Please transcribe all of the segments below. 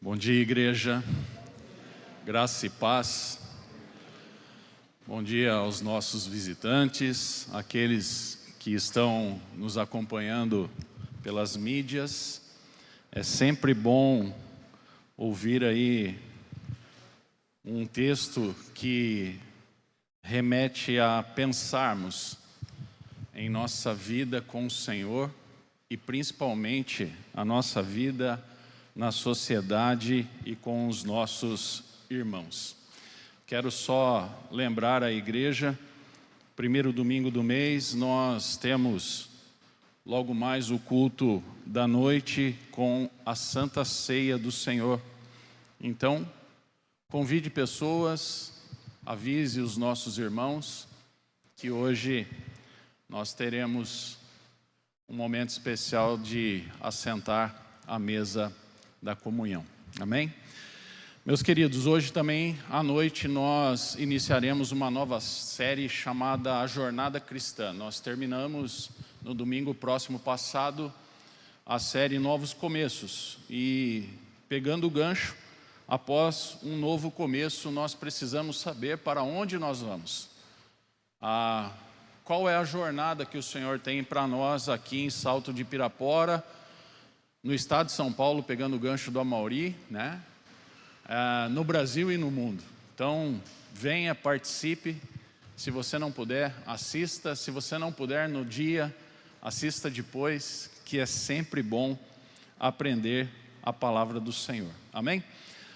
Bom dia, igreja, graça e paz. Bom dia aos nossos visitantes, aqueles que estão nos acompanhando pelas mídias. É sempre bom ouvir aí um texto que remete a pensarmos em nossa vida com o Senhor e principalmente a nossa vida na sociedade e com os nossos irmãos. Quero só lembrar a igreja, primeiro domingo do mês, nós temos logo mais o culto da noite com a Santa Ceia do Senhor. Então, convide pessoas, avise os nossos irmãos que hoje nós teremos um momento especial de assentar à mesa da comunhão. Amém? Meus queridos, hoje também à noite nós iniciaremos uma nova série chamada A Jornada Cristã. Nós terminamos no domingo próximo passado a série Novos Começos e pegando o gancho, após um novo começo, nós precisamos saber para onde nós vamos. Qual é a jornada que o Senhor tem para nós aqui em Salto de Pirapora, no estado de São Paulo, pegando o gancho do Amauri, né? No Brasil e no mundo. Então, venha, participe. Se você não puder, assista. Se você não puder no dia, assista depois, que é sempre bom aprender a palavra do Senhor. Amém?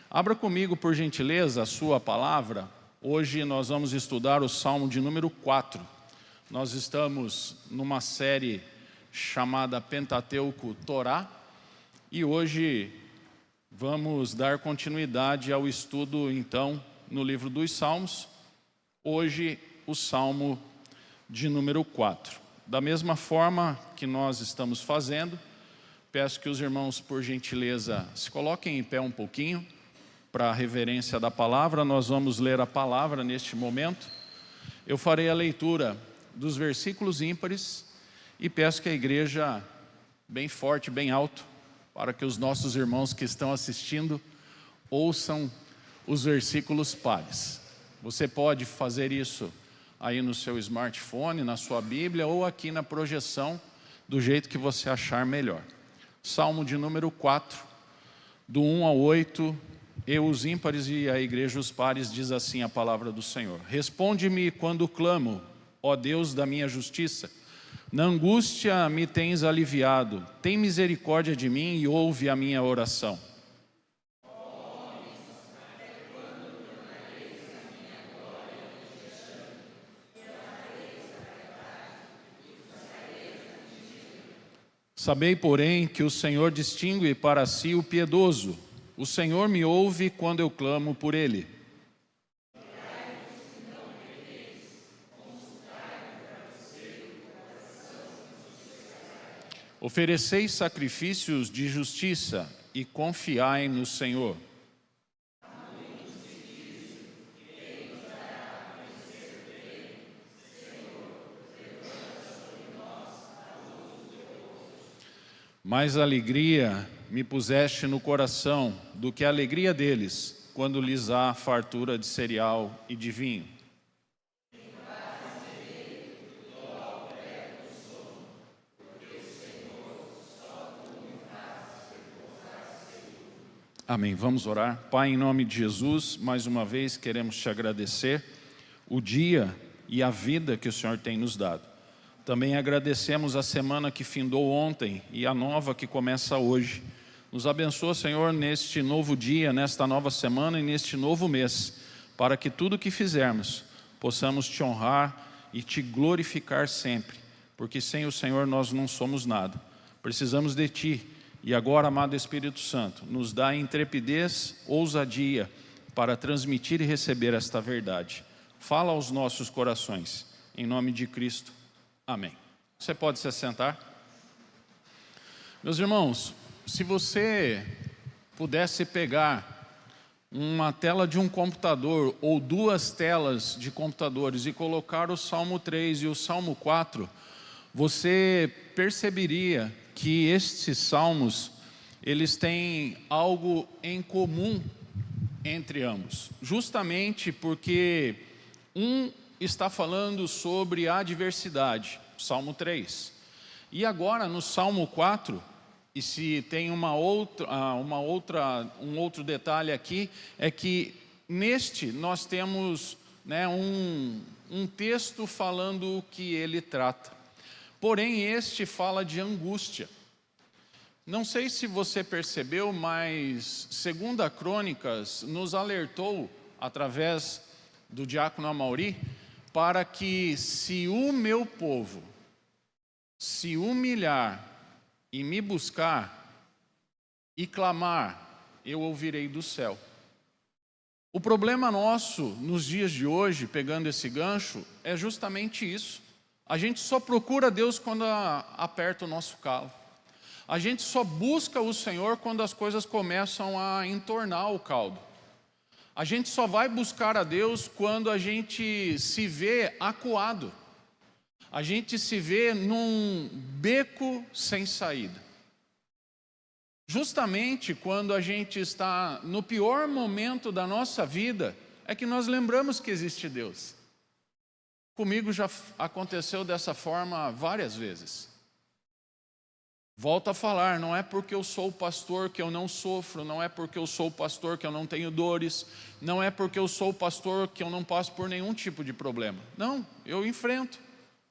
Abra comigo, por gentileza, a sua palavra. Hoje nós vamos estudar o Salmo de número 4. Nós estamos numa série chamada Pentateuco Torá. E hoje vamos dar continuidade ao estudo, então, no livro dos Salmos. Hoje, o Salmo de número 4. Da mesma forma que nós estamos fazendo, peço que os irmãos, por gentileza, se coloquem em pé um pouquinho, para a reverência da palavra. Nós vamos ler a palavra neste momento. Eu farei a leitura dos versículos ímpares e peço que a igreja, bem forte, bem alto, para que os nossos irmãos que estão assistindo ouçam os versículos pares. Você pode fazer isso aí no seu smartphone, na sua Bíblia ou aqui na projeção, do jeito que você achar melhor. Salmo de número 4, do 1 ao 8, eu os ímpares e a igreja os pares, diz assim a palavra do Senhor. Responde-me quando clamo, ó Deus da minha justiça. Na angústia me tens aliviado, tem misericórdia de mim e ouve a minha oração. Sabei, porém, que o Senhor distingue para si o piedoso. O Senhor me ouve quando eu clamo por Ele. Ofereceis sacrifícios de justiça e confiai no Senhor. Mais alegria me puseste no coração do que a alegria deles, quando lhes há fartura de cereal e de vinho. Amém. Vamos orar. Pai, em nome de Jesus, mais uma vez queremos te agradecer o dia e a vida que o Senhor tem nos dado. Também agradecemos a semana que findou ontem e a nova que começa hoje. Nos abençoa, Senhor, neste novo dia, nesta nova semana e neste novo mês, para que tudo que fizermos possamos te honrar e te glorificar sempre, porque sem o Senhor nós não somos nada. Precisamos de Ti. E agora, amado Espírito Santo, nos dá intrepidez, ousadia para transmitir e receber esta verdade. Fala aos nossos corações, em nome de Cristo. Amém. Você pode se assentar? Meus irmãos, se você pudesse pegar uma tela de um computador ou duas telas de computadores e colocar o Salmo 3 e o Salmo 4, você perceberia que estes salmos, eles têm algo em comum entre ambos, justamente porque um está falando sobre a adversidade, Salmo 3, e agora no Salmo 4, e se tem um outro detalhe aqui, é que neste nós temos, né, um texto falando o que ele trata, porém este fala de angústia. Não sei se você percebeu, mas 2 Crônicas nos alertou, através do diácono Amaury, para que se o meu povo se humilhar e me buscar e clamar, eu ouvirei do céu. O problema nosso, nos dias de hoje, pegando esse gancho, é justamente isso. A gente só procura Deus quando aperta o nosso calo. A gente só busca o Senhor quando as coisas começam a entornar o caldo. A gente só vai buscar a Deus quando a gente se vê acuado. A gente se vê num beco sem saída. Justamente quando a gente está no pior momento da nossa vida, é que nós lembramos que existe Deus. Comigo já aconteceu dessa forma várias vezes. Volto a falar, não é porque eu sou pastor que eu não sofro, não é porque eu sou pastor que eu não tenho dores, não é porque eu sou pastor que eu não passo por nenhum tipo de problema. Não, eu enfrento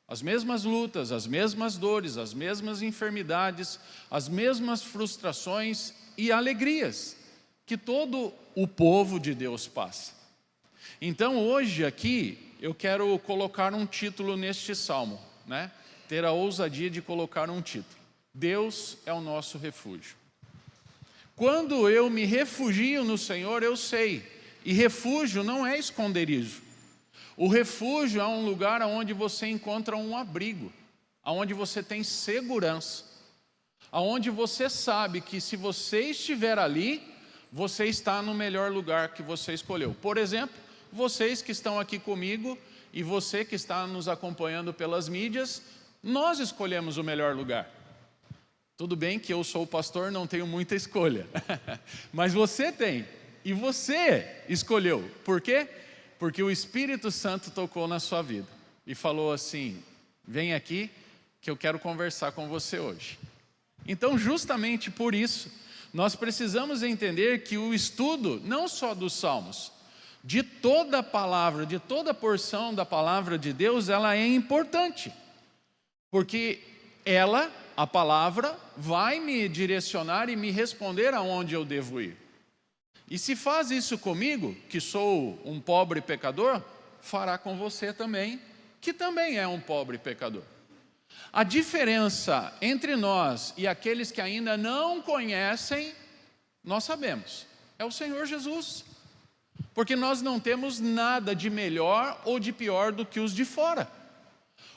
as mesmas lutas, as mesmas dores, as mesmas enfermidades, as mesmas frustrações e alegrias que todo o povo de Deus passa. Então hoje aqui eu quero colocar um título neste salmo, né? Ter a ousadia de colocar um título. Deus é o nosso refúgio. Quando eu me refugio no Senhor, eu sei, e refúgio não é esconderijo. O refúgio é um lugar onde você encontra um abrigo, onde você tem segurança, onde você sabe que se você estiver ali, você está no melhor lugar que você escolheu. Por exemplo, vocês que estão aqui comigo e você que está nos acompanhando pelas mídias, nós escolhemos o melhor lugar. Tudo bem que eu sou o pastor, não tenho muita escolha, mas você tem, e você escolheu. Por quê? Porque o Espírito Santo tocou na sua vida e falou assim, vem aqui que eu quero conversar com você hoje. Então, justamente por isso, nós precisamos entender que o estudo, não só dos Salmos, de toda a palavra, de toda a porção da palavra de Deus, ela é importante, porque a palavra, vai me direcionar e me responder aonde eu devo ir. E se faz isso comigo, que sou um pobre pecador, fará com você também, que também é um pobre pecador. A diferença entre nós e aqueles que ainda não conhecem, nós sabemos, é o Senhor Jesus. Porque nós não temos nada de melhor ou de pior do que os de fora.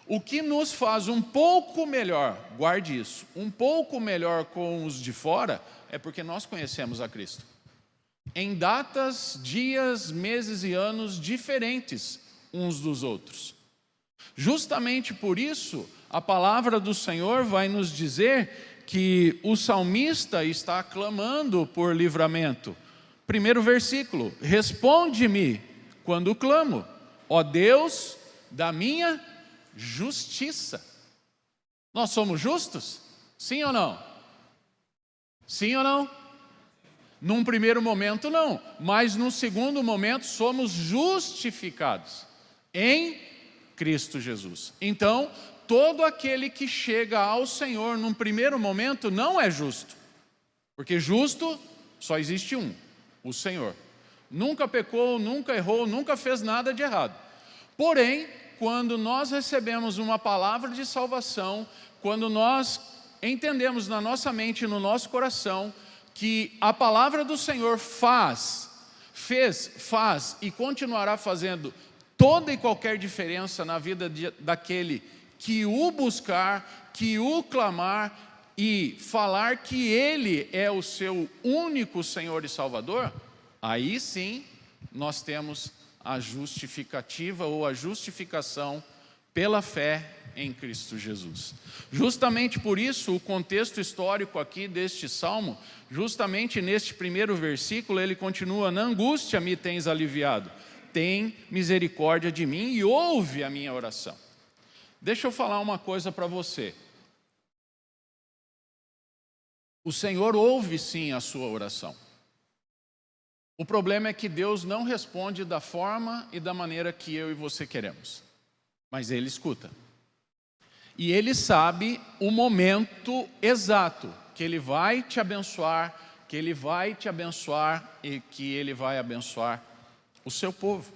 O que nos faz um pouco melhor, guarde isso, um pouco melhor com os de fora, é porque nós conhecemos a Cristo. Em datas, dias, meses e anos diferentes uns dos outros. Justamente por isso, a palavra do Senhor vai nos dizer que o salmista está clamando por livramento. Primeiro versículo, responde-me quando clamo, ó Deus da minha justiça. Nós somos justos? Sim ou não? Sim ou não? Num primeiro momento não, mas num segundo momento somos justificados em Cristo Jesus. Então, todo aquele que chega ao Senhor num primeiro momento não é justo, porque justo só existe um, o Senhor. Nunca pecou, nunca errou, nunca fez nada de errado. Porém, quando nós recebemos uma palavra de salvação, quando nós entendemos na nossa mente e no nosso coração que a palavra do Senhor faz e continuará fazendo toda e qualquer diferença na vida daquele que o buscar, que o clamar e falar que Ele é o seu único Senhor e Salvador, aí sim nós temos a justificativa ou a justificação pela fé em Cristo Jesus. Justamente por isso, o contexto histórico aqui deste salmo, justamente neste primeiro versículo, ele continua: na angústia me tens aliviado, tem misericórdia de mim e ouve a minha oração. Deixa eu falar uma coisa para você. O Senhor ouve sim a sua oração. O problema é que Deus não responde da forma e da maneira que eu e você queremos. Mas Ele escuta. E Ele sabe o momento exato que Ele vai te abençoar, que Ele vai te abençoar e que Ele vai abençoar o seu povo.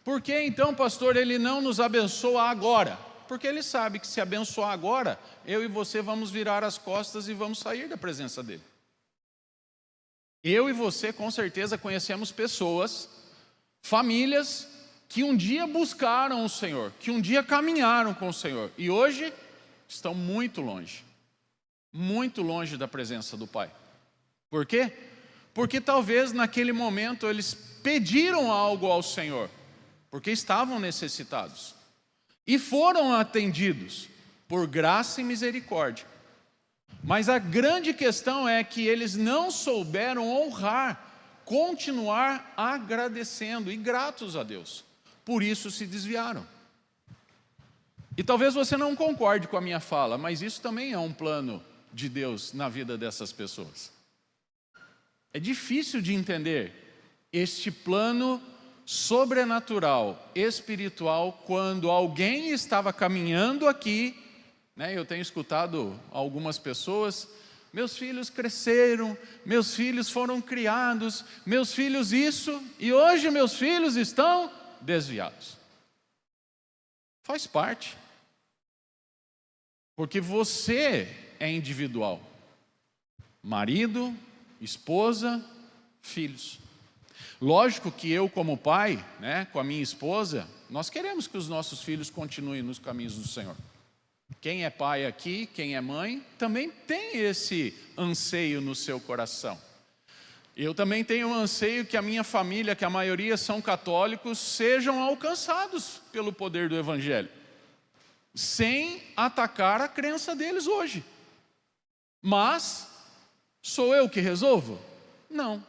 Por que então, pastor, Ele não nos abençoa agora? Porque Ele sabe que se abençoar agora, eu e você vamos virar as costas e vamos sair da presença dEle. Eu e você com certeza conhecemos pessoas, famílias, que um dia buscaram o Senhor, que um dia caminharam com o Senhor, e hoje estão muito longe da presença do Pai. Por quê? Porque talvez naquele momento eles pediram algo ao Senhor, porque estavam necessitados, e foram atendidos por graça e misericórdia. Mas a grande questão é que eles não souberam honrar, continuar agradecendo e gratos a Deus. Por isso se desviaram. E talvez você não concorde com a minha fala, mas isso também é um plano de Deus na vida dessas pessoas. É difícil de entender este plano sobrenatural, espiritual, quando alguém estava caminhando aqui, né? Eu tenho escutado algumas pessoas: meus filhos cresceram, meus filhos foram criados, meus filhos isso, e hoje meus filhos estão desviados. Faz parte. Porque você é individual. Marido, esposa, filhos. Lógico que eu como pai, né, com a minha esposa, nós queremos que os nossos filhos continuem nos caminhos do Senhor. Quem é pai aqui, quem é mãe, também tem esse anseio no seu coração. Eu também tenho um anseio que a minha família, que a maioria são católicos, sejam alcançados pelo poder do Evangelho, sem atacar a crença deles hoje. Mas, sou eu que resolvo? Não.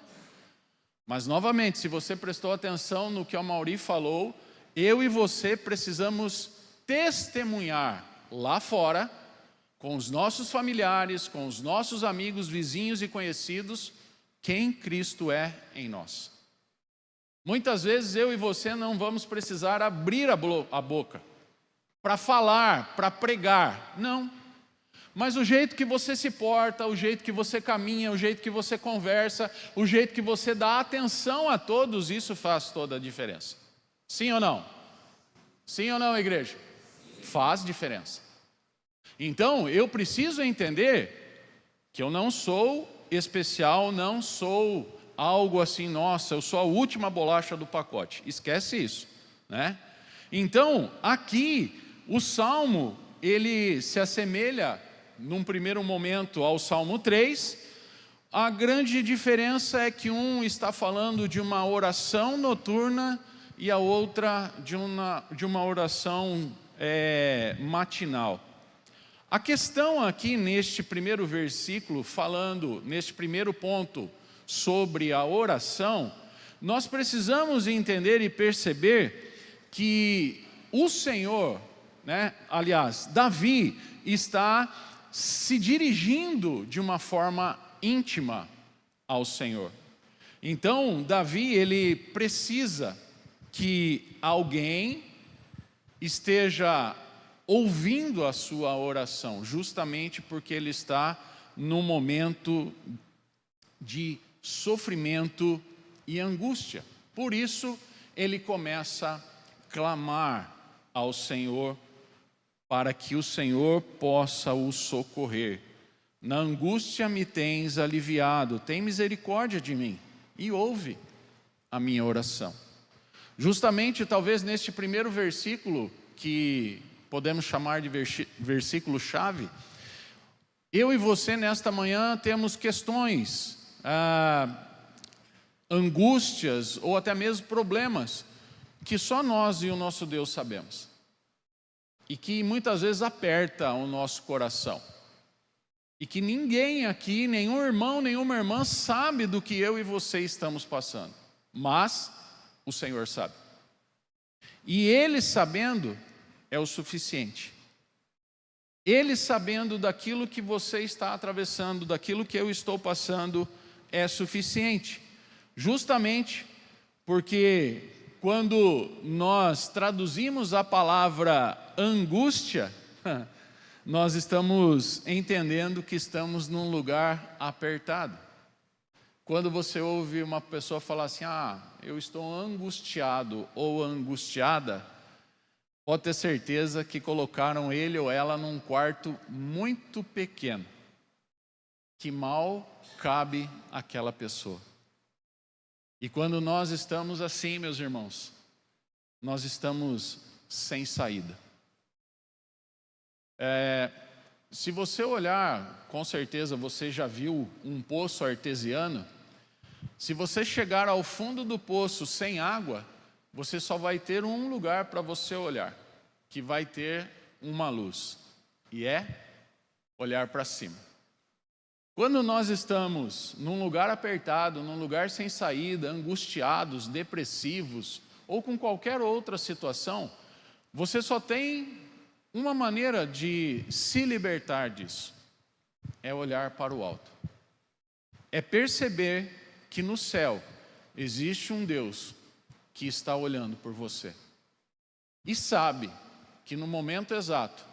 Mas, novamente, se você prestou atenção no que o Mauri falou, eu e você precisamos testemunhar lá fora, com os nossos familiares, com os nossos amigos, vizinhos e conhecidos, quem Cristo é em nós. Muitas vezes eu e você não vamos precisar abrir a boca para falar, para pregar, não. Mas o jeito que você se porta, o jeito que você caminha, o jeito que você conversa, o jeito que você dá atenção a todos, isso faz toda a diferença. Sim ou não? Sim ou não, igreja? Faz diferença. Então, eu preciso entender que eu não sou especial, não sou algo assim, nossa, eu sou a última bolacha do pacote. Esquece isso, né? Então, aqui, o Salmo, ele se assemelha, num primeiro momento, ao Salmo 3. A grande diferença é que um está falando de uma oração noturna e a outra de uma oração matinal. A questão aqui neste primeiro versículo, falando neste primeiro ponto sobre a oração, nós precisamos entender e perceber que o Senhor, né, aliás, Davi está se dirigindo de uma forma íntima ao Senhor. Então, Davi, ele precisa que alguém esteja ouvindo a sua oração, justamente porque ele está num momento de sofrimento e angústia. Por isso, ele começa a clamar ao Senhor, para que o Senhor possa o socorrer. Na angústia me tens aliviado, tem misericórdia de mim e ouve a minha oração. Justamente, talvez neste primeiro versículo, que podemos chamar de versículo-chave, eu e você nesta manhã temos questões, angústias ou até mesmo problemas que só nós e o nosso Deus sabemos. e que muitas vezes aperta o nosso coração. E que ninguém aqui, nenhum irmão, nenhuma irmã sabe do que eu e você estamos passando. Mas o Senhor sabe. E Ele sabendo é o suficiente. Ele sabendo daquilo que você está atravessando, daquilo que eu estou passando, é suficiente. Justamente porque quando nós traduzimos a palavra angústia, nós estamos entendendo que estamos num lugar apertado. Quando você ouve uma pessoa falar assim, eu estou angustiado ou angustiada, pode ter certeza que colocaram ele ou ela num quarto muito pequeno, que mal cabe àquela pessoa. E quando nós estamos assim, meus irmãos, nós estamos sem saída. Se você olhar, com certeza você já viu um poço artesiano. Se você chegar ao fundo do poço sem água, você só vai ter um lugar para você olhar, que vai ter uma luz, e é olhar para cima. Quando nós estamos num lugar apertado, num lugar sem saída, angustiados, depressivos, ou com qualquer outra situação, você só tem uma maneira de se libertar disso, é olhar para o alto. É perceber que no céu existe um Deus que está olhando por você. E sabe que no momento exato,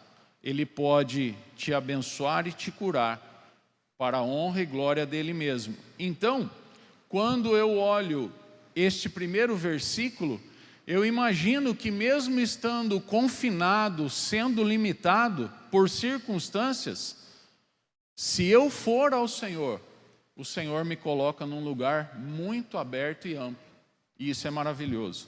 Ele pode te abençoar e te curar para a honra e glória dEle mesmo. Então, quando eu olho este primeiro versículo, eu imagino que mesmo estando confinado, sendo limitado por circunstâncias, se eu for ao Senhor, o Senhor me coloca num lugar muito aberto e amplo. E isso é maravilhoso.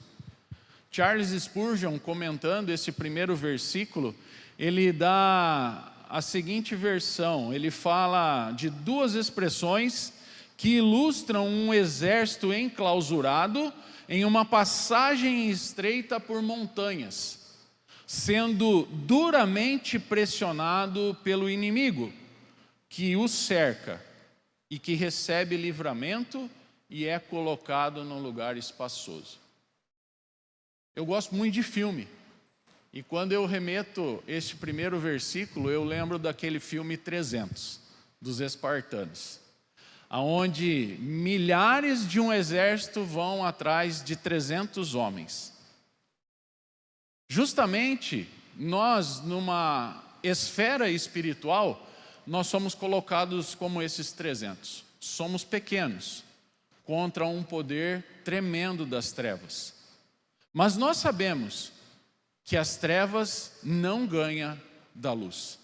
Charles Spurgeon, comentando esse primeiro versículo, ele dá a seguinte versão. Ele fala de duas expressões que ilustram um exército enclausurado em uma passagem estreita por montanhas, sendo duramente pressionado pelo inimigo, que o cerca e que recebe livramento e é colocado num lugar espaçoso. Eu gosto muito de filme, e quando eu remeto este primeiro versículo, eu lembro daquele filme 300, dos espartanos, onde milhares de um exército vão atrás de 300 homens. Justamente, nós, numa esfera espiritual, nós somos colocados como esses 300. Somos pequenos, contra um poder tremendo das trevas. Mas nós sabemos que as trevas não ganham da luz.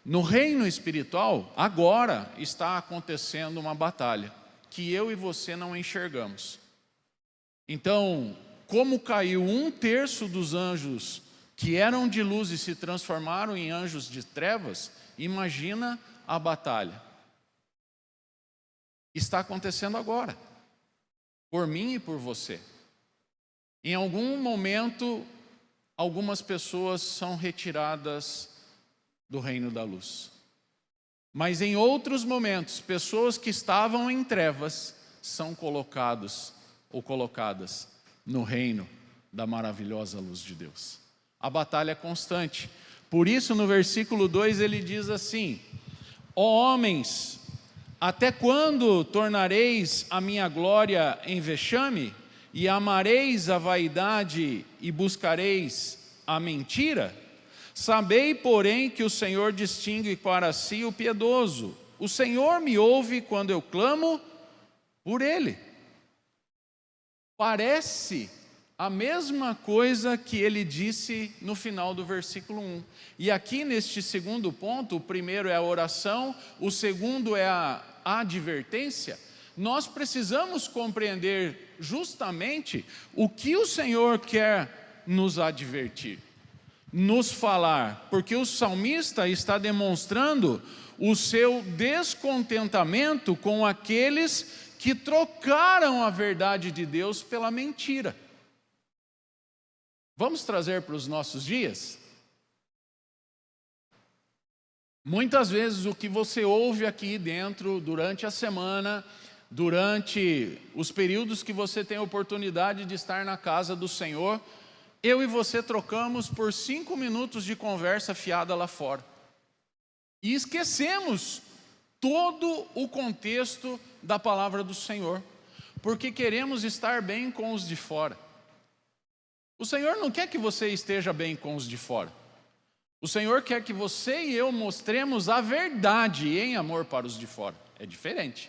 No reino espiritual, agora está acontecendo uma batalha, que eu e você não enxergamos. Então, como caiu 1/3 dos anjos que eram de luz e se transformaram em anjos de trevas, imagina a batalha. Está acontecendo agora, por mim e por você. Em algum momento, algumas pessoas são retiradas do reino da luz. Mas em outros momentos, pessoas que estavam em trevas são colocados ou colocadas no reino da maravilhosa luz de Deus. A batalha é constante. Por isso, no versículo 2, ele diz assim: ó homens, até quando tornareis a minha glória em vexame? E amareis a vaidade e buscareis a mentira? Sabei, porém, que o Senhor distingue para si o piedoso. O Senhor me ouve quando eu clamo por Ele. Parece a mesma coisa que ele disse no final do versículo 1. E aqui neste segundo ponto, o primeiro é a oração, o segundo é a advertência. Nós precisamos compreender justamente o que o Senhor quer nos advertir, nos falar, porque o salmista está demonstrando o seu descontentamento com aqueles que trocaram a verdade de Deus pela mentira. Vamos trazer para os nossos dias? Muitas vezes o que você ouve aqui dentro, durante a semana, durante os períodos que você tem a oportunidade de estar na casa do Senhor, eu e você trocamos por 5 minutos de conversa fiada lá fora. E esquecemos todo o contexto da palavra do Senhor, porque queremos estar bem com os de fora. O Senhor não quer que você esteja bem com os de fora. O Senhor quer que você e eu mostremos a verdade em amor para os de fora. É diferente.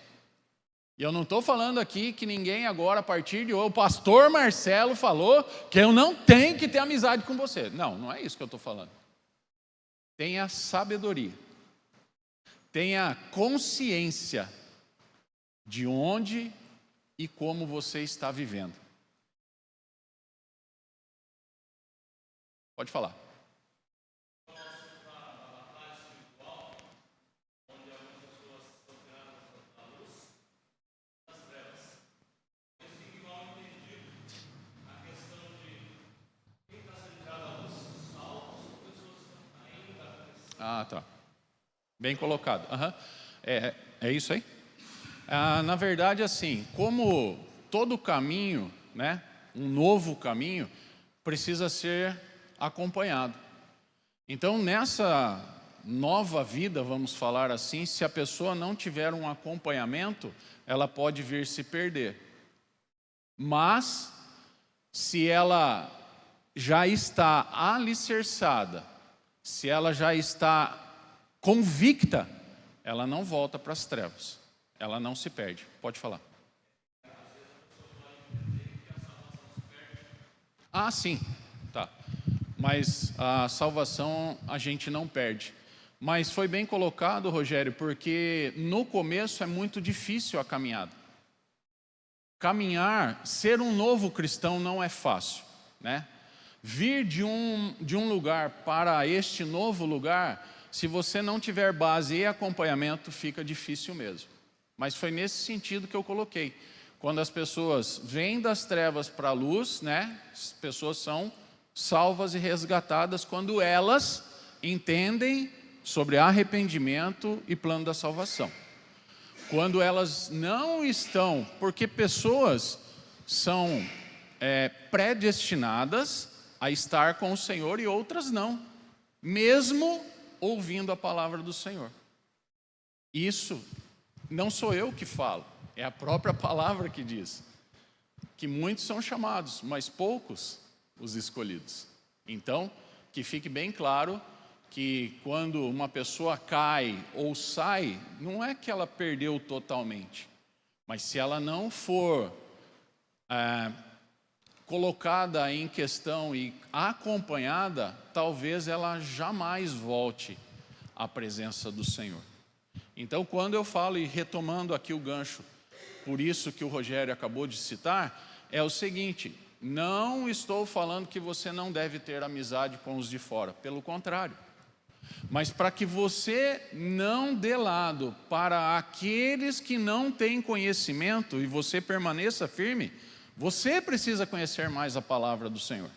E eu não estou falando aqui que ninguém agora, a partir de hoje, o pastor Marcelo falou que eu não tenho que ter amizade com você. Não, não é isso que eu estou falando. Tenha sabedoria. Tenha consciência de onde e como você está vivendo. Pode falar. Ah, tá. Bem colocado. Uhum. É isso aí? Na verdade, assim, como todo caminho, né, um novo caminho, precisa ser acompanhado. Então, nessa nova vida, vamos falar assim, se a pessoa não tiver um acompanhamento, ela pode vir se perder. Mas, se ela já está alicerçada, se ela já está convicta, ela não volta para as trevas, ela não se perde. Pode falar. Ah, sim, tá. Mas a salvação a gente não perde. Mas foi bem colocado, Rogério, porque no começo é muito difícil a caminhada. Caminhar, ser um novo cristão não é fácil, né? Vir de um lugar para este novo lugar, se você não tiver base e acompanhamento, fica difícil mesmo. Mas foi nesse sentido que eu coloquei. Quando as pessoas vêm das trevas para a luz, né, as pessoas são salvas e resgatadas quando elas entendem sobre arrependimento e plano da salvação. Quando elas não estão, porque pessoas são predestinadas a estar com o Senhor e outras não, mesmo ouvindo a palavra do Senhor. Isso não sou eu que falo, é a própria palavra que diz que muitos são chamados, mas poucos os escolhidos. Então, que fique bem claro que quando uma pessoa cai ou sai, não é que ela perdeu totalmente, mas se ela não for colocada em questão e acompanhada, talvez ela jamais volte à presença do Senhor. Então, quando eu falo, e retomando aqui o gancho, por isso que o Rogério acabou de citar, é o seguinte: não estou falando que você não deve ter amizade com os de fora, pelo contrário. Mas para que você não dê lado para aqueles que não têm conhecimento e você permaneça firme, você precisa conhecer mais a palavra do Senhor.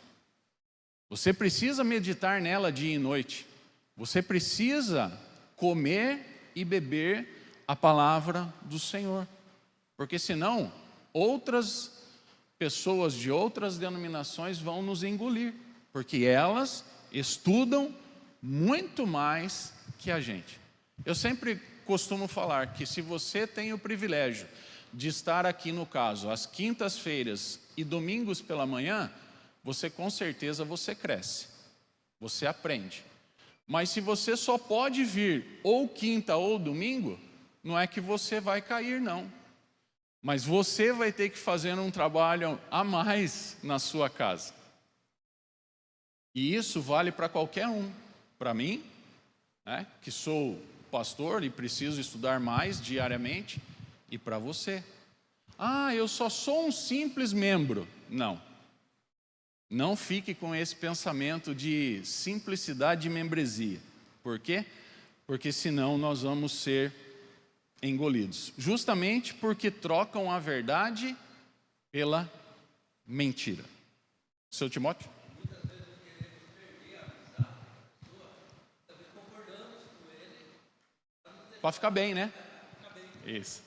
Você precisa meditar nela dia e noite. Você precisa comer e beber a palavra do Senhor. Porque senão, outras pessoas de outras denominações vão nos engolir. Porque elas estudam muito mais que a gente. Eu sempre costumo falar que se você tem o privilégio de estar aqui, no caso, às quintas-feiras e domingos pela manhã, você com certeza você cresce, você aprende. Mas se você só pode vir ou quinta ou domingo, não é que você vai cair, não. Mas você vai ter que fazer um trabalho a mais na sua casa. E isso vale para qualquer um. Para mim, né, que sou pastor e preciso estudar mais diariamente, e para você. Ah, eu só sou um simples membro. Não. Não fique com esse pensamento de simplicidade e membresia. Por quê? Porque senão nós vamos ser engolidos. Justamente porque trocam a verdade pela mentira. Seu Timóteo? para ficar bem, né? Isso.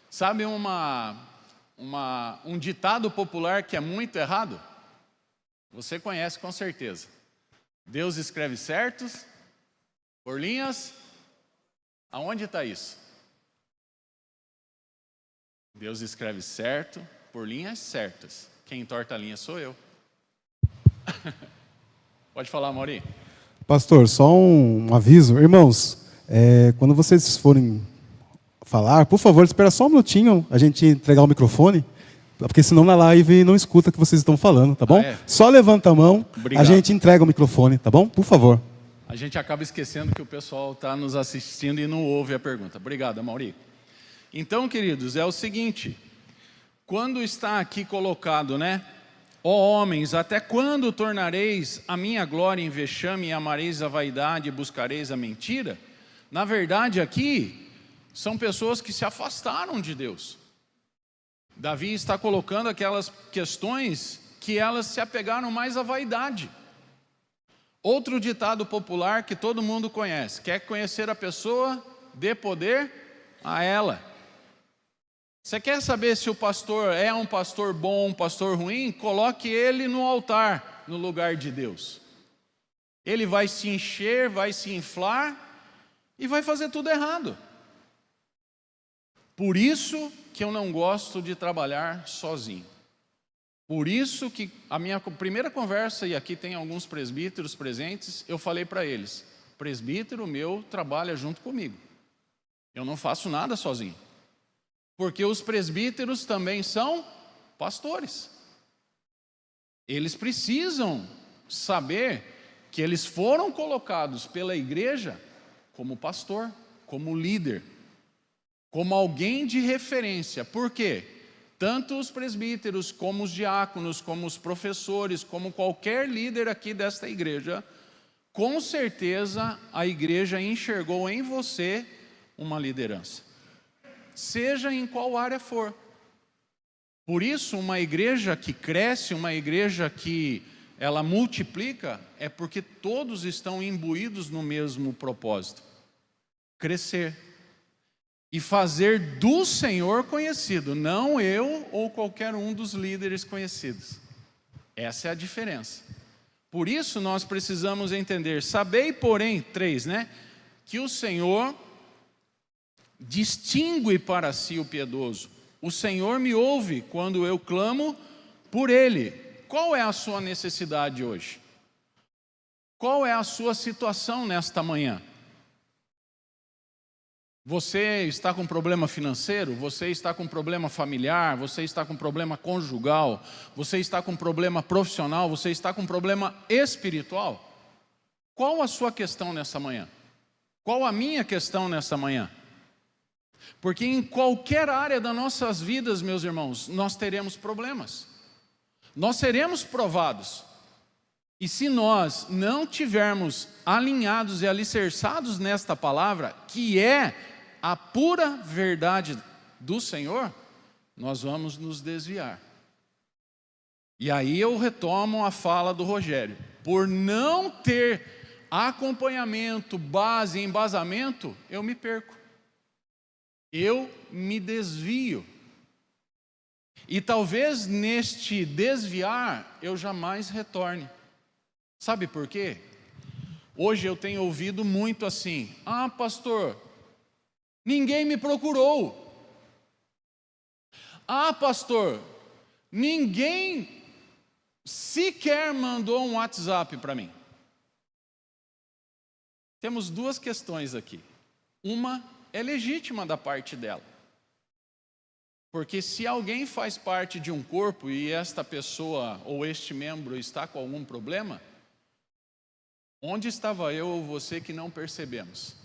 Sabe um ditado popular que é muito errado? Você conhece com certeza. Deus escreve certos por linhas. Aonde está isso? Deus escreve certo por linhas certas. Quem entorta a linha sou eu. Pode falar, Mauri. Pastor, só um aviso. Irmãos, quando vocês forem falar, por favor, espera só um minutinho a gente entregar o microfone, porque senão na live não escuta o que vocês estão falando, tá bom? Só levanta a mão, obrigado. A gente entrega o microfone, tá bom? Por favor. A gente acaba esquecendo que o pessoal está nos assistindo e não ouve a pergunta. Obrigado, Mauri. Então, queridos, é o seguinte, quando está aqui colocado, né? Ó homens, até quando tornareis a minha glória em vexame e amareis a vaidade e buscareis a mentira? Na verdade, aqui são pessoas que se afastaram de Deus. Davi está colocando aquelas questões que elas se apegaram mais à vaidade. Outro ditado popular que todo mundo conhece: quer conhecer a pessoa, dê poder a ela. Você quer saber se o pastor é um pastor bom, um pastor ruim? Coloque ele no altar, no lugar de Deus. Ele vai se encher, vai se inflar e vai fazer tudo errado. Por isso que eu não gosto de trabalhar sozinho. Por isso que a minha primeira conversa, e aqui tem alguns presbíteros presentes, eu falei para eles: presbítero meu trabalha junto comigo. Eu não faço nada sozinho. Porque os presbíteros também são pastores. Eles precisam saber que eles foram colocados pela igreja como pastor, como líder, como alguém de referência. Por quê? Tanto os presbíteros, como os diáconos, como os professores, como qualquer líder aqui desta igreja, com certeza a igreja enxergou em você uma liderança. Seja em qual área for. Por isso, uma igreja que cresce, uma igreja que ela multiplica, é porque todos estão imbuídos no mesmo propósito: crescer e fazer do Senhor conhecido, não eu ou qualquer um dos líderes conhecidos. Essa é a diferença. Por isso nós precisamos entender: sabei, porém, 3, né? Que o Senhor distingue para si o piedoso. O Senhor me ouve quando eu clamo por Ele. Qual é a sua necessidade hoje? Qual é a sua situação nesta manhã? Você está com problema financeiro? Você está com problema familiar? Você está com problema conjugal? Você está com problema profissional? Você está com problema espiritual? Qual a sua questão nessa manhã? Qual a minha questão nessa manhã? Porque em qualquer área das nossas vidas, meus irmãos, nós teremos problemas. Nós seremos provados. E se nós não tivermos alinhados e alicerçados nesta palavra, que é a pura verdade do Senhor, nós vamos nos desviar. E aí eu retomo a fala do Rogério: por não ter acompanhamento, base, embasamento, eu me perco. Eu me desvio. E talvez neste desviar eu jamais retorne. Sabe por quê? Hoje eu tenho ouvido muito assim: ah, pastor, ninguém me procurou. Ah, pastor, ninguém sequer mandou um WhatsApp para mim. Temos duas questões aqui. Uma é legítima da parte dela. Porque se alguém faz parte de um corpo e esta pessoa ou este membro está com algum problema, onde estava eu ou você que não percebemos?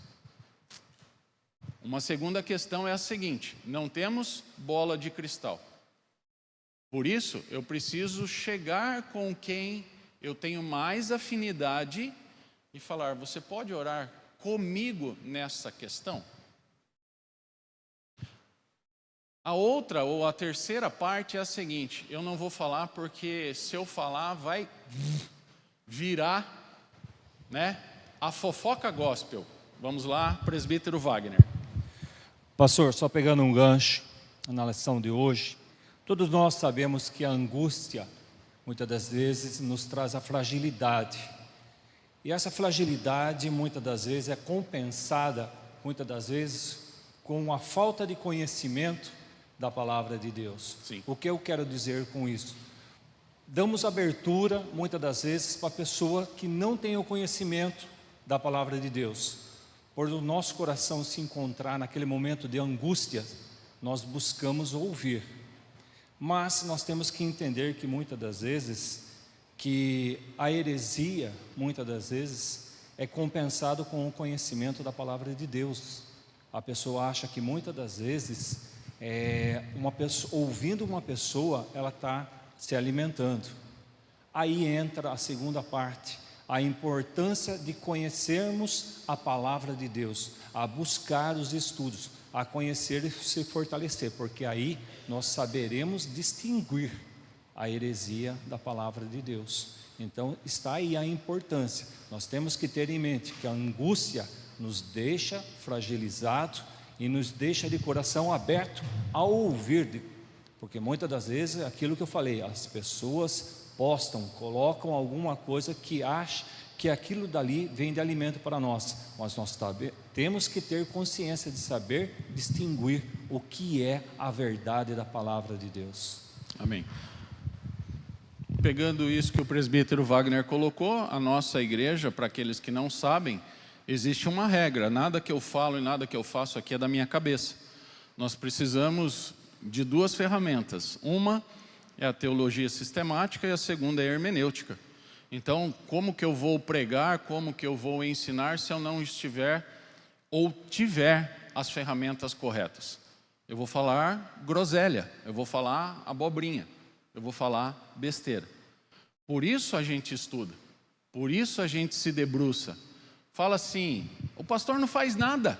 Uma segunda questão é a seguinte: não temos bola de cristal. Por isso, eu preciso chegar com quem eu tenho mais afinidade e falar: você pode orar comigo nessa questão? A outra, ou a terceira parte é a seguinte: eu não vou falar porque se eu falar vai virar, né, a fofoca gospel. Vamos lá, presbítero Wagner. Pastor, só pegando um gancho na lição de hoje, todos nós sabemos que a angústia, muitas das vezes, nos traz a fragilidade. E essa fragilidade, muitas das vezes, é compensada, muitas das vezes, com a falta de conhecimento da palavra de Deus. Sim. O que eu quero dizer com isso? Damos abertura, muitas das vezes, para a pessoa que não tem o conhecimento da palavra de Deus. Por o nosso coração se encontrar naquele momento de angústia, nós buscamos ouvir. Mas nós temos que entender que muitas das vezes, que a heresia, muitas das vezes, é compensado com o conhecimento da palavra de Deus. A pessoa acha que muitas das vezes, ouvindo uma pessoa, ela está se alimentando. Aí entra a segunda parte, a importância de conhecermos a palavra de Deus, a buscar os estudos, a conhecer e se fortalecer, porque aí nós saberemos distinguir a heresia da palavra de Deus. Então está aí a importância. Nós temos que ter em mente que a angústia nos deixa fragilizado e nos deixa de coração aberto a ouvir, porque muitas das vezes, aquilo que eu falei, as pessoas postam, colocam alguma coisa que acha que aquilo dali vem de alimento para nós, mas nós temos que ter consciência de saber distinguir o que é a verdade da palavra de Deus. Amém. Pegando isso que o presbítero Wagner colocou, a nossa igreja, para aqueles que não sabem, existe uma regra: nada que eu falo e nada que eu faço aqui é da minha cabeça. Nós precisamos de duas ferramentas. Uma é a teologia sistemática e a segunda é a hermenêutica. Então, como que eu vou pregar, como que eu vou ensinar se eu não estiver ou tiver as ferramentas corretas? Eu vou falar groselha, eu vou falar abobrinha, eu vou falar besteira. Por isso a gente estuda, por isso a gente se debruça. Fala assim, o pastor não faz nada.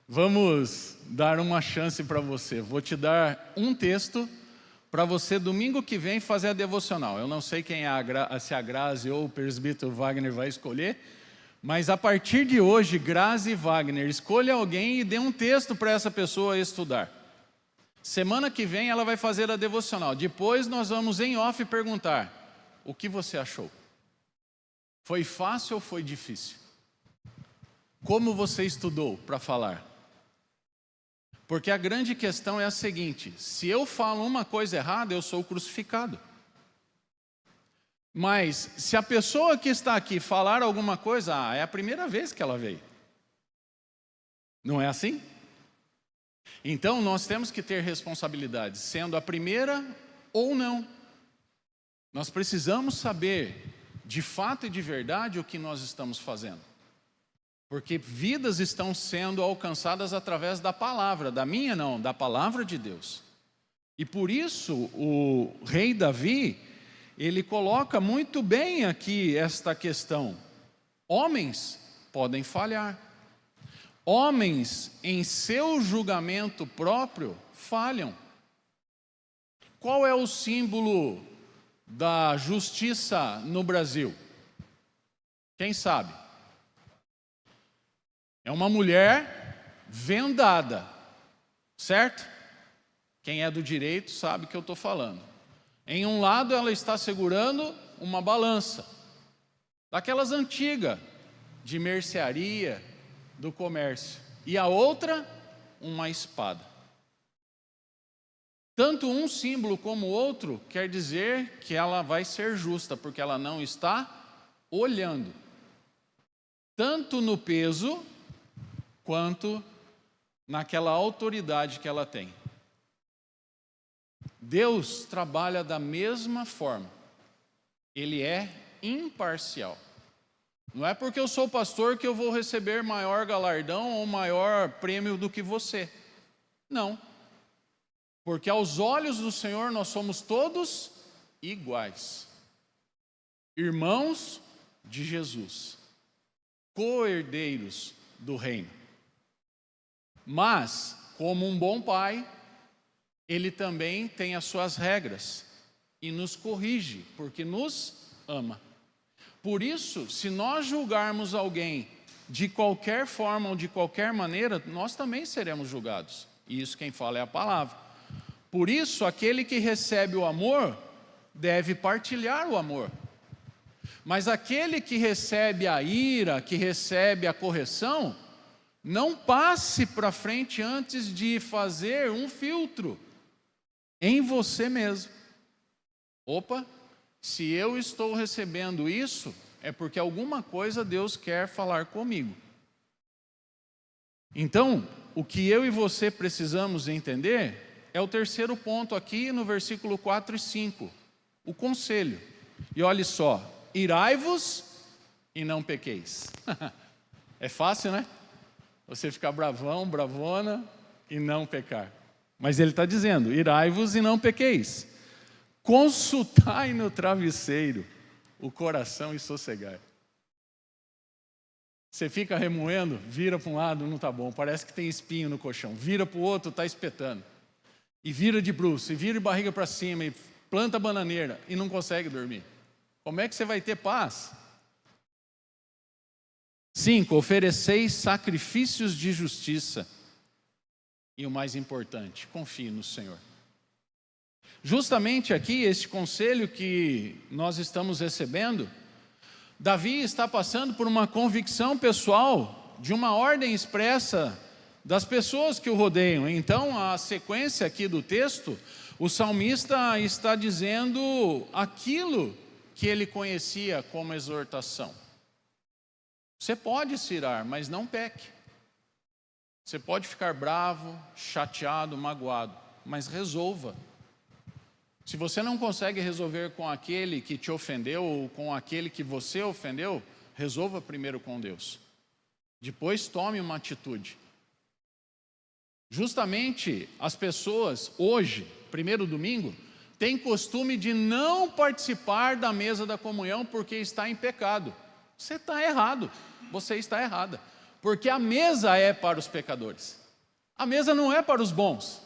Vamos dar uma chance para você. Vou te dar um texto para você domingo que vem fazer a devocional. Eu não sei quem é se a Grazi ou o presbítero Wagner vai escolher, mas a partir de hoje, Grazi e Wagner, escolha alguém e dê um texto para essa pessoa estudar. Semana que vem ela vai fazer a devocional. Depois nós vamos em off perguntar: o que você achou? Foi fácil ou foi difícil? Como você estudou para falar? Porque a grande questão é a seguinte: se eu falo uma coisa errada, eu sou crucificado. Mas se a pessoa que está aqui falar alguma coisa, é a primeira vez que ela veio. Não é assim? Então nós temos que ter responsabilidade, sendo a primeira ou não. Nós precisamos saber de fato e de verdade o que nós estamos fazendo. Porque vidas estão sendo alcançadas através da palavra, da minha não, da palavra de Deus. E por isso o rei Davi, ele coloca muito bem aqui esta questão. Homens podem falhar. Homens em seu julgamento próprio falham. Qual é o símbolo da justiça no Brasil? Quem sabe? É uma mulher vendada, certo? Quem é do direito sabe o que eu estou falando. Em um lado ela está segurando uma balança, daquelas antigas, de mercearia, do comércio. E a outra, uma espada. Tanto um símbolo como o outro quer dizer que ela vai ser justa, porque ela não está olhando. Tanto no peso quanto naquela autoridade que ela tem. Deus trabalha da mesma forma. Ele é imparcial. Não é porque eu sou pastor que eu vou receber maior galardão ou maior prêmio do que você. Não. Porque aos olhos do Senhor nós somos todos iguais. Irmãos de Jesus. Co-herdeiros do reino. Mas, como um bom pai, ele também tem as suas regras e nos corrige, porque nos ama. Por isso, se nós julgarmos alguém de qualquer forma ou de qualquer maneira, nós também seremos julgados. E isso quem fala é a palavra. Por isso, aquele que recebe o amor, deve partilhar o amor. Mas aquele que recebe a ira, que recebe a correção, não passe para frente antes de fazer um filtro em você mesmo. Opa, se eu estou recebendo isso, é porque alguma coisa Deus quer falar comigo. Então, o que eu e você precisamos entender é o terceiro ponto aqui no versículo 4 e 5, o conselho. E olhe só, irai-vos e não pequeis. É fácil, né? Você ficar bravão, bravona e não pecar. Mas ele está dizendo, irai-vos e não pequeis. Consultai no travesseiro o coração e sossegai. Você fica remoendo, vira para um lado, não está bom, parece que tem espinho no colchão. Vira para o outro, está espetando. E vira de bruço, e vira de barriga para cima, e planta bananeira, e não consegue dormir. Como é que você vai ter paz? 5. Ofereceis sacrifícios de justiça. E o mais importante, confie no Senhor. Justamente aqui, este conselho que nós estamos recebendo, Davi está passando por uma convicção pessoal de uma ordem expressa das pessoas que o rodeiam. Então, a sequência aqui do texto, o salmista está dizendo aquilo que ele conhecia como exortação. Você pode se irar, mas não peque. Você pode ficar bravo, chateado, magoado, mas resolva. Se você não consegue resolver com aquele que te ofendeu ou com aquele que você ofendeu, resolva primeiro com Deus. Depois tome uma atitude. Justamente as pessoas hoje, primeiro domingo, têm costume de não participar da mesa da comunhão porque está em pecado. Você está errado, você está errada. Porque a mesa é para os pecadores. A mesa não é para os bons.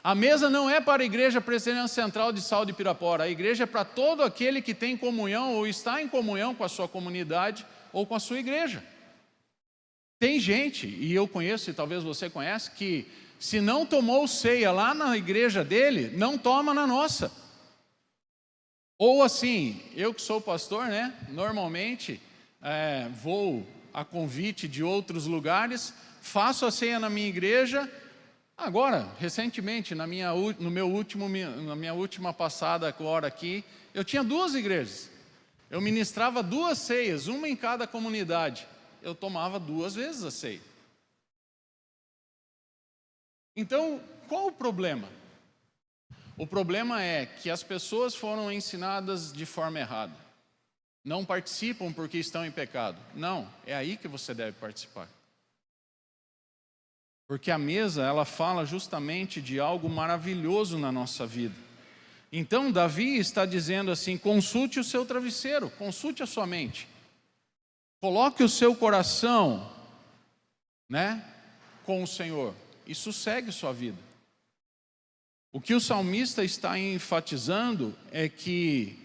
A mesa não é para a Igreja Presbiteriana Central de Sal de Pirapora. A igreja é para todo aquele que tem comunhão ou está em comunhão com a sua comunidade ou com a sua igreja. Tem gente, e eu conheço, e talvez você conhece, que se não tomou ceia lá na igreja dele, não toma na nossa. Ou assim, eu que sou pastor, né? Normalmente vou a convite de outros lugares, faço a ceia na minha igreja. Agora, recentemente, na minha última passada agora aqui, eu tinha 2 igrejas. Eu ministrava 2 ceias, uma em cada comunidade. Eu tomava 2 vezes a ceia. Então, qual o problema? O problema é que as pessoas foram ensinadas de forma errada. Não participam porque estão em pecado. Não, é aí que você deve participar. Porque a mesa, ela fala justamente de algo maravilhoso na nossa vida. Então, Davi está dizendo assim, consulte o seu travesseiro, consulte a sua mente. Coloque o seu coração, com o Senhor e sossegue sua vida. O que o salmista está enfatizando é que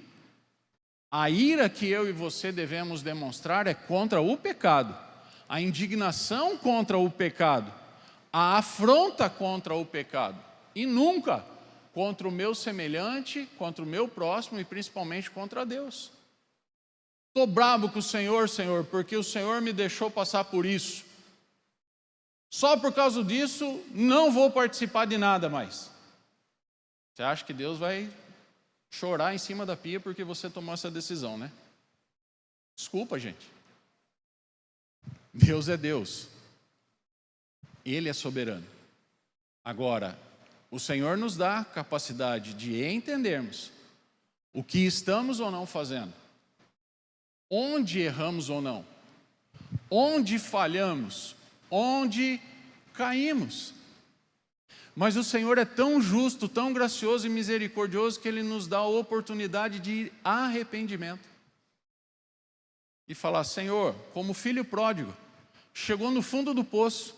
a ira que eu e você devemos demonstrar é contra o pecado, a indignação contra o pecado, a afronta contra o pecado, e nunca contra o meu semelhante, contra o meu próximo e principalmente contra Deus. Estou bravo com o Senhor, Senhor, porque o Senhor me deixou passar por isso. Só por causa disso, não vou participar de nada mais. Você acha que Deus vai chorar em cima da pia porque você tomou essa decisão, né? Desculpa, gente. Deus é Deus. Ele é soberano. Agora, o Senhor nos dá a capacidade de entendermos o que estamos ou não fazendo, onde erramos ou não, onde falhamos, onde caímos. Mas o Senhor é tão justo, tão gracioso e misericordioso que Ele nos dá a oportunidade de arrependimento. E falar, Senhor, como filho pródigo, chegou no fundo do poço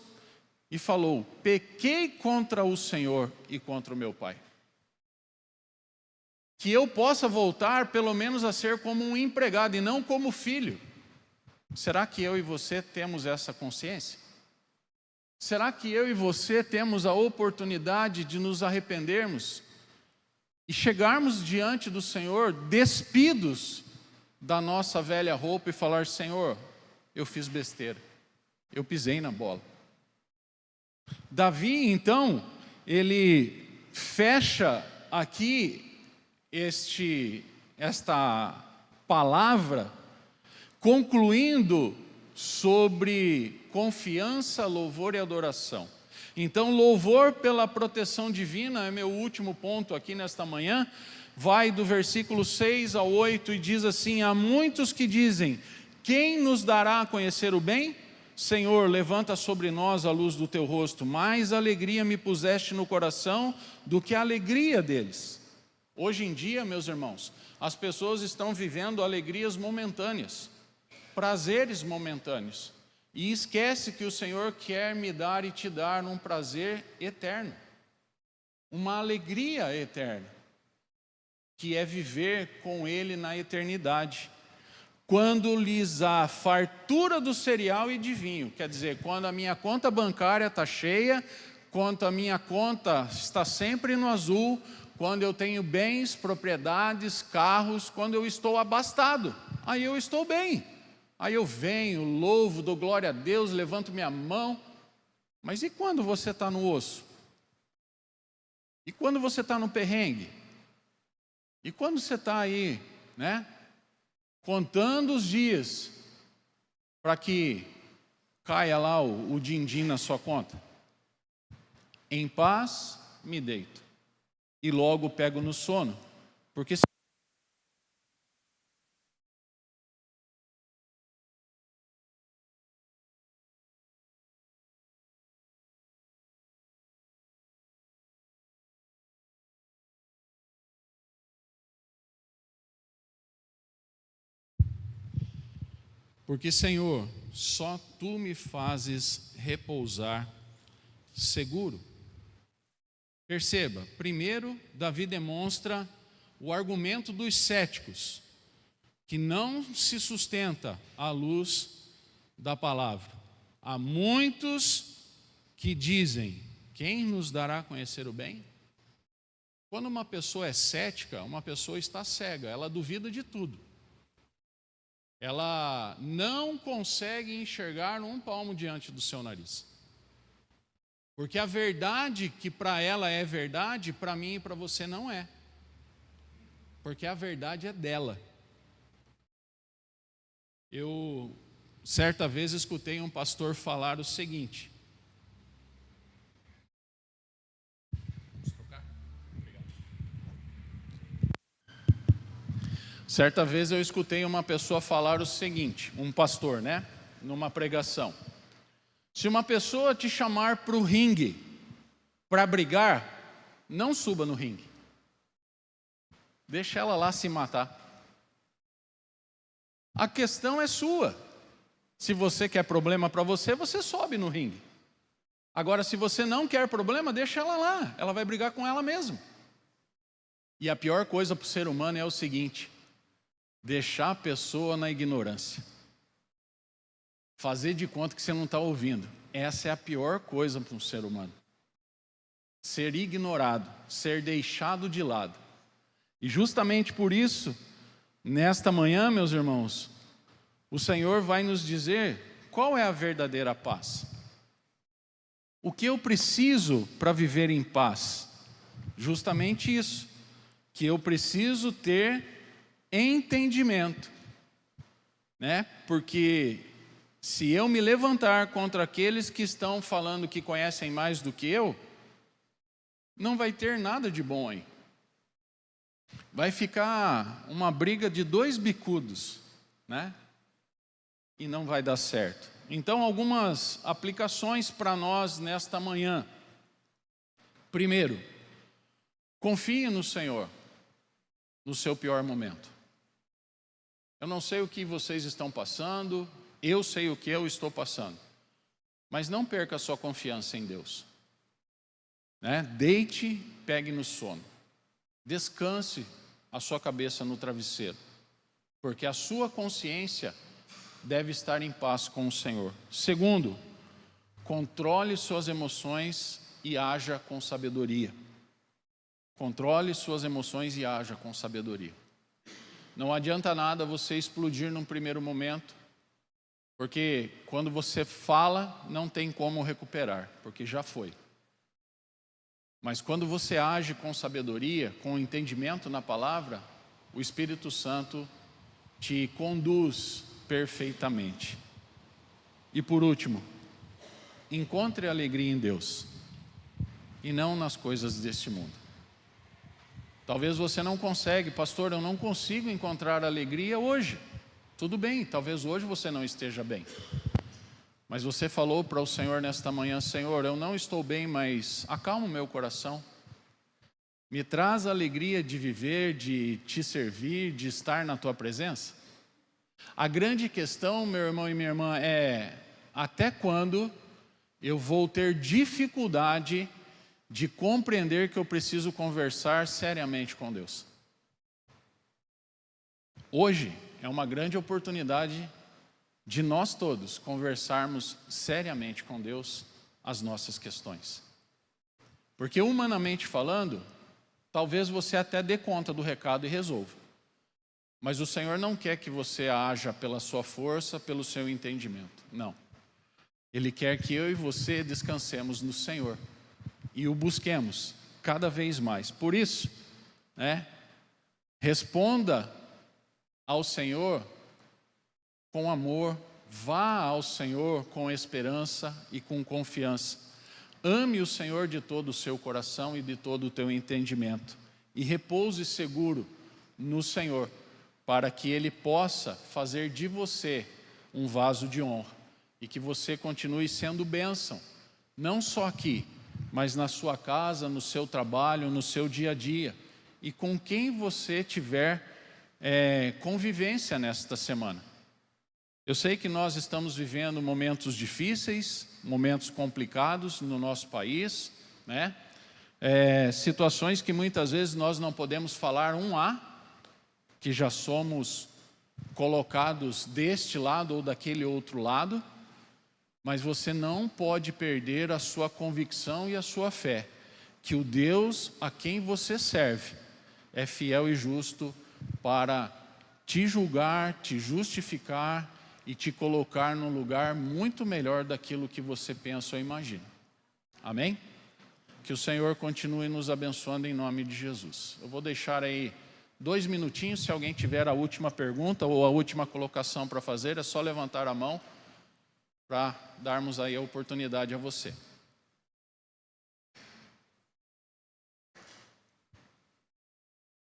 e falou, pequei contra o Senhor e contra o meu Pai. Que eu possa voltar pelo menos a ser como um empregado e não como filho. Será que eu e você temos essa consciência? Será que eu e você temos a oportunidade de nos arrependermos e chegarmos diante do Senhor despidos da nossa velha roupa e falar: Senhor, eu fiz besteira, eu pisei na bola. Davi, então, ele fecha aqui esta palavra, concluindo sobre confiança, louvor e adoração. Então, louvor pela proteção divina é meu último ponto aqui nesta manhã. Vai do versículo 6 ao 8 e diz assim: há muitos que dizem: quem nos dará a conhecer o bem? Senhor, levanta sobre nós a luz do teu rosto. Mais alegria me puseste no coração do que a alegria deles. Hoje em dia, meus irmãos, as pessoas estão vivendo alegrias momentâneas, prazeres momentâneos, e esquece que o Senhor quer me dar e te dar um prazer eterno, uma alegria eterna, que é viver com Ele na eternidade. Quando lhes há fartura do cereal e de vinho, quer dizer, quando a minha conta bancária está cheia, quando a minha conta está sempre no azul, quando eu tenho bens, propriedades, carros, quando eu estou abastado, aí eu estou bem. Aí eu venho, louvo, dou glória a Deus, levanto minha mão. Mas e quando você está no osso? E quando você está no perrengue? E quando você está aí, né, contando os dias para que caia lá o din-din na sua conta? Em paz me deito e logo pego no sono, porque Senhor, só Tu me fazes repousar seguro. Perceba, primeiro, Davi demonstra o argumento dos céticos, que não se sustenta à luz da palavra. Há muitos que dizem: quem nos dará a conhecer o bem? Quando uma pessoa é cética, uma pessoa está cega, ela duvida de tudo. Ela não consegue enxergar um palmo diante do seu nariz. Porque a verdade que para ela é verdade, para mim e para você não é. Porque a verdade é dela. Eu, certa vez, escutei um pastor falar o seguinte. Certa vez eu escutei uma pessoa falar o seguinte, um pastor, né, numa pregação: se uma pessoa te chamar para o ringue para brigar, não suba no ringue, deixa ela lá se matar. A questão é sua. Se você quer problema para você, você sobe no ringue. Agora, se você não quer problema, deixa ela lá, ela vai brigar com ela mesma. E a pior coisa para o ser humano é o seguinte: deixar a pessoa na ignorância, fazer de conta que você não está ouvindo. Essa é a pior coisa para um ser humano. Ser ignorado, ser deixado de lado. E justamente por isso, nesta manhã, meus irmãos, o Senhor vai nos dizer qual é a verdadeira paz. O que eu preciso para viver em paz? Justamente isso, que eu preciso ter entendimento, né? Porque se eu me levantar contra aqueles que estão falando que conhecem mais do que eu, não vai ter nada de bom aí. Vai ficar uma briga de dois bicudos, né? E não vai dar certo. Então, algumas aplicações para nós nesta manhã. Primeiro, confie no Senhor no seu pior momento. Eu não sei o que vocês estão passando, eu sei o que eu estou passando. Mas não perca a sua confiança em Deus. Né? Deite, pegue no sono. Descanse a sua cabeça no travesseiro. Porque a sua consciência deve estar em paz com o Senhor. Segundo, controle suas emoções e haja com sabedoria. Controle suas emoções e haja com sabedoria. Não adianta nada você explodir num primeiro momento, porque quando você fala, não tem como recuperar, porque já foi. Mas quando você age com sabedoria, com entendimento na palavra, o Espírito Santo te conduz perfeitamente. E por último, encontre alegria em Deus e não nas coisas deste mundo. Talvez você não consegue, pastor, eu não consigo encontrar alegria hoje. Tudo bem, talvez hoje você não esteja bem. Mas você falou para o Senhor nesta manhã, Senhor, eu não estou bem, mas acalma o meu coração. Me traz a alegria de viver, de te servir, de estar na tua presença. A grande questão, meu irmão e minha irmã, é até quando eu vou ter dificuldade de compreender que eu preciso conversar seriamente com Deus. Hoje é uma grande oportunidade de nós todos conversarmos seriamente com Deus as nossas questões. Porque humanamente falando, talvez você até dê conta do recado e resolva. Mas o Senhor não quer que você haja pela sua força, pelo seu entendimento. Não. Ele quer que eu e você descansemos no Senhor e o busquemos cada vez mais. Por isso, responda ao Senhor com amor, vá ao Senhor com esperança e com confiança. Ame o Senhor de todo o seu coração e de todo o teu entendimento e repouse seguro no Senhor, para que Ele possa fazer de você um vaso de honra e que você continue sendo bênção, não só aqui, mas na sua casa, no seu trabalho, no seu dia a dia e com quem você tiver convivência nesta semana. Eu sei que nós estamos vivendo momentos difíceis, momentos complicados no nosso país, situações que muitas vezes nós não podemos falar que já somos colocados deste lado ou daquele outro lado, mas você não pode perder a sua convicção e a sua fé, que o Deus a quem você serve é fiel e justo para te julgar, te justificar e te colocar num lugar muito melhor daquilo que você pensa ou imagina. Amém? Que o Senhor continue nos abençoando em nome de Jesus. Eu vou deixar aí 2 minutinhos, se alguém tiver a última pergunta ou a última colocação para fazer, é só levantar a mão para darmos aí a oportunidade a você.